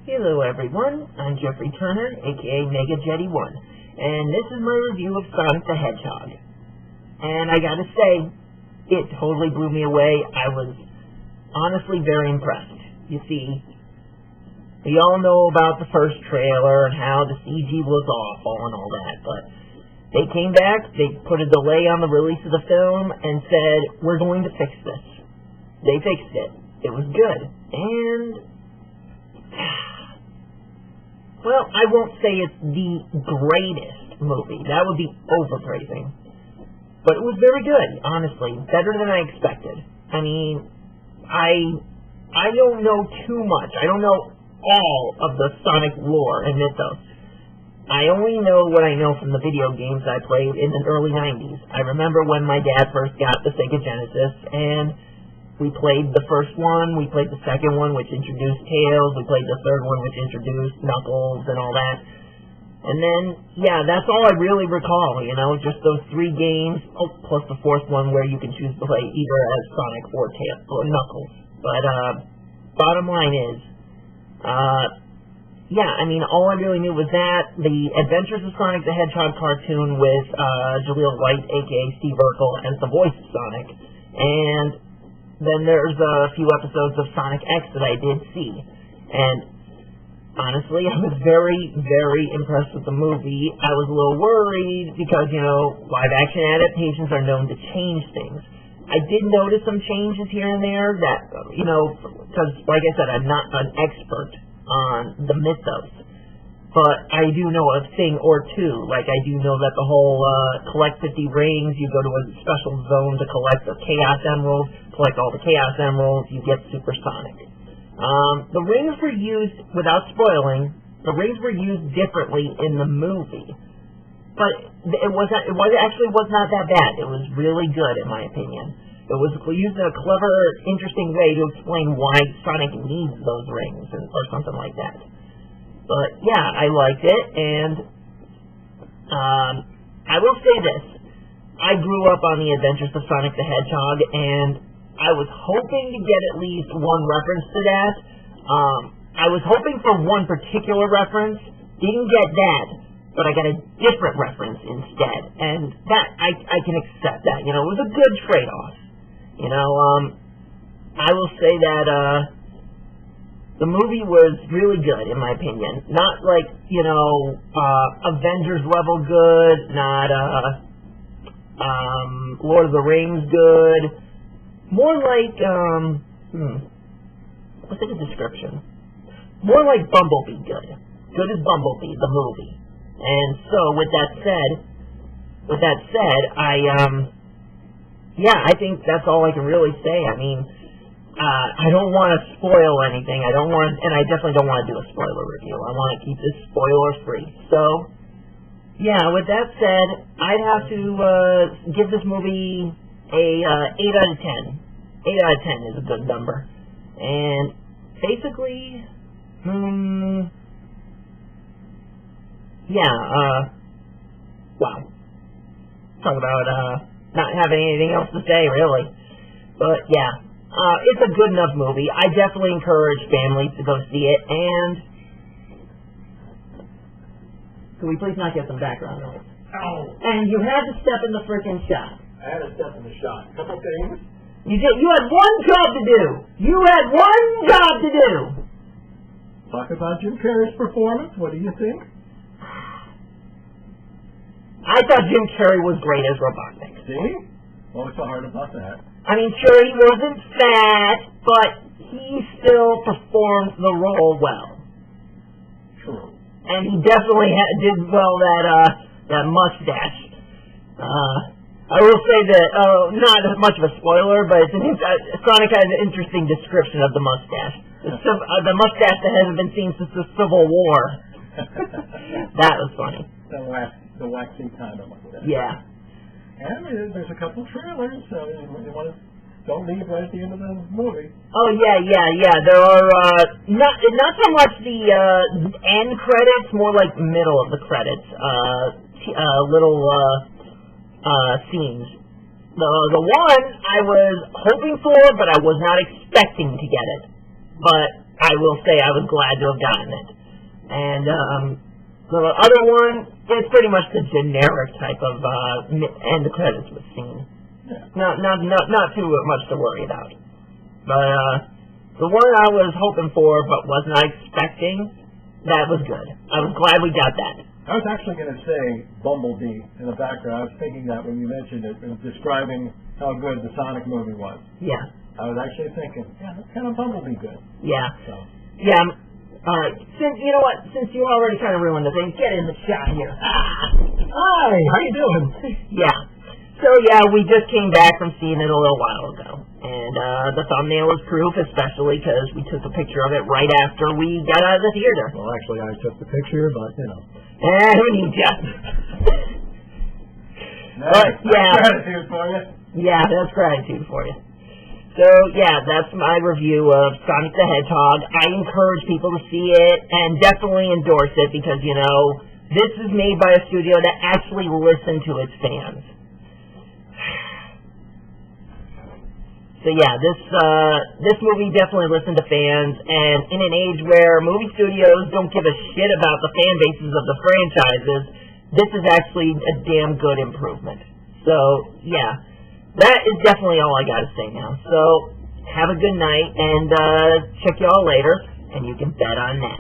Hello everyone, I'm Jeffrey Turner, aka Mega Jetty 1, and this is my review of Sonic the Hedgehog. And I gotta say, it totally blew me away. I was honestly very impressed. You see, we all know about the first trailer and how the CG was awful and all that, but they came back, they put a delay on the release of the film, and said, we're going to fix this. They fixed it. It was good. And well, I won't say it's the greatest movie. That would be overpraising. But it was very good, honestly. Better than I expected. I mean, I don't know too much. I don't know all of the Sonic lore and mythos. I only know what I know from the video games I played in the early 90s. I remember when my dad first got the Sega Genesis, and we played the first one, we played the second one, which introduced Tails, we played the third one, which introduced Knuckles and all that. And then, yeah, that's all I really recall, just those 3 games, plus the 4th one where you can choose to play either as Sonic or Tails, or Knuckles. But, bottom line is, all I really knew was that, the Adventures of Sonic the Hedgehog cartoon with, Jaleel White, aka Steve Urkel, as the voice of Sonic, and then there's a few episodes of Sonic X that I did see. And honestly, I was very, very impressed with the movie. I was a little worried because, live-action adaptations are known to change things. I did notice some changes here and there that, because, like I said, I'm not an expert on the mythos. But I do know a thing or two. Like, I do know that the whole collect 50 rings, you go to a special zone to collect the Chaos Emeralds, collect all the Chaos Emeralds, you get Supersonic. The rings were used, without spoiling, the rings were used differently in the movie. But it actually was not that bad. It was really good, in my opinion. It was used in a clever, interesting way to explain why Sonic needs those rings, or something like that. But, yeah, I liked it, and I will say this. I grew up on the Adventures of Sonic the Hedgehog, and I was hoping to get at least one reference to that. I was hoping for one particular reference. Didn't get that, but I got a different reference instead, and that, I can accept that. It was a good trade-off. I will say that, the movie was really good, in my opinion. Not like, Avengers level good, not, Lord of the Rings good. More like, what's the description? More like Bumblebee good. Good as Bumblebee, the movie. And so, with that said, I think that's all I can really say. I mean, I don't want to spoil anything. I definitely don't want to do a spoiler review. I want to keep this spoiler-free. So, yeah, with that said, I'd have to give this movie a 8 out of 10. 8 out of 10 is a good number. And basically, wow. Talk about not having anything else to say, really. But, yeah. It's a good enough movie. I definitely encourage families to go see it, and can we please not get some background noise? Oh. And you had to step in the frickin' shot. I had to step in the shot. Couple things. You did. You had one job to do. You had one job to do. Talk about Jim Carrey's performance. What do you think? I thought Jim Carrey was great as Robotnik. See? What was so hard about that? I mean, sure, he wasn't fat, but he still performed the role well. True. And he definitely did well that mustache. I will say that, not as much of a spoiler, but Sonic has an interesting description of the mustache. The mustache that hasn't been seen since the Civil War. That was funny. The waxing kind of mustache. Yeah. And there's a couple trailers, so you want to don't leave right at the end of the movie. Oh yeah. There are not so much the end credits, more like middle of the credits. Little scenes. The one I was hoping for, but I was not expecting to get it. But I will say I was glad to have gotten it. And the other one is pretty much the generic type of end the credits with scene. Yeah. Not too much to worry about. But the one I was hoping for but was not expecting, that was good. I was glad we got that. I was actually going to say Bumblebee in the background. I was thinking that when you mentioned it, it was describing how good the Sonic movie was. Yeah. I was actually thinking, yeah, that's kind of Bumblebee good. Yeah. So. Yeah. All right. You know what? Since you already kind of ruined the thing, get in the shot here. Hi, how you doing? Yeah. So, yeah, we just came back from seeing it a little while ago. And the thumbnail was proof, especially because we took a picture of it right after we got out of the theater. Well, actually, I took the picture, but, you know. Who needs ya? Nice. Yeah. That's gratitude for you. Yeah, that's gratitude for you. So, yeah, that's my review of Sonic the Hedgehog. I encourage people to see it and definitely endorse it because, you know, this is made by a studio that actually listened to its fans. So yeah, this movie definitely listened to fans, and in an age where movie studios don't give a shit about the fan bases of the franchises, this is actually a damn good improvement. So yeah, that is definitely all I gotta say now. So have a good night, and check y'all later, and you can bet on that.